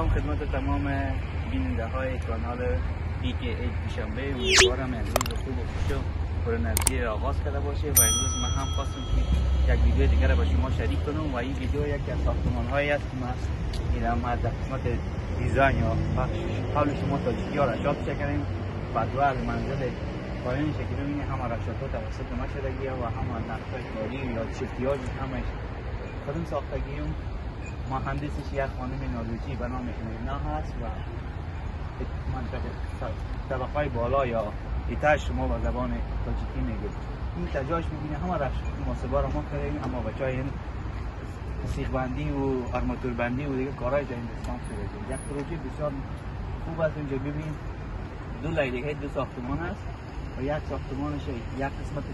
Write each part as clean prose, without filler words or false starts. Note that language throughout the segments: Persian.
سلام خدمت تمام بیننده های کانال DKH دوشنبه. امیدوارم امروز خوب و خوش و پرانرژی آغاز کرده باشه و امروز من هم خواستم که یک ویدیو دیگر را با شما شریک کنم و این ویدیو یکی از ساختمان هایی است که من اینم در قسمت دیزاین یا حال شما تاجیکی ها رشاد کردیم و دوال منزل پایین شکل ببینید همه رشاد ها توسط ما شدگی و همه نقشه کاری یا شفتیاج همه خودم ساختگیم. مهندسش یک خانم نروژی به نام اینا هست و منطقه طبقه بالا یا ایتاژ شما با زبان تاجیکی میگید. این تجاش میبینه همه محاسبه را ما کردیم، اما بچه های سیخ بندی و آرماتور بندی و دیگه کارهای جای هندوستان شده. یک پروژه بسیار خوب است. اینجا ببین دو لایه دو ساختمان است و یک ساختمانش یک قسمت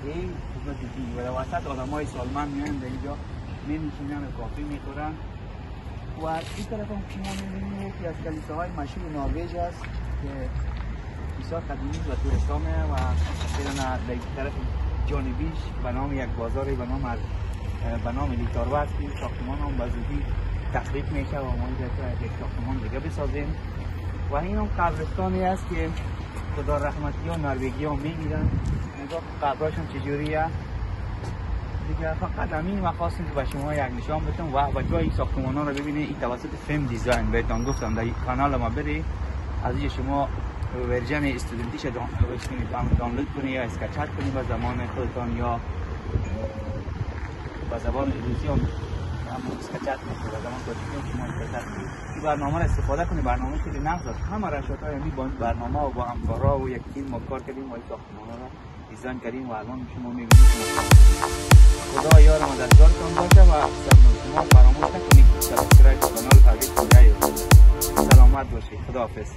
A قسمت B و در وسط آدمای سالمند میان در اینجا میشینن و کافی میخورن. و این طرف هم شما میبینید که از کلیساهای مشهور نروژ است که بسیار قدیمی و تورستانه و در طرف جانبیش به نام یک بازاری به نام لیتارو است که ساختمان هم به زودی تخریب میشه و ما یک ساختمان دیگه بسازیم. و این هم قبرستانی است که خدا رحمتی ها نروژی ها میگیرن. نگاه قبراشون چجوریه دیگه. فقط همین ما خواستیم که به شما یک نشان بدم و جای ساختمان ها رو ببینید. این توسط فیلم دیزاین بهتون گفتم در کانال ما برید، از اینجا شما ورژن استودنتیش دانلود کنید یا اسکچات کنید به زمان خودتان یا به زبان روسی هم اسکچات کنید به زمان تاجیکی شما اسکچات کنید. این برنامه را استفاده کنید. برنامه خیلی نقض است. همه رشادهای با برنامه و با همکارا و یک تیم ما کار کردیم و این ساختمان ها را دیزاین کردیم و الان شما می‌بینید. خدا یار مددگارتان باشه و شما فراموش نکنید سابسکرایب کانال تعریف کنید. سلامت باشید. خداحافظ.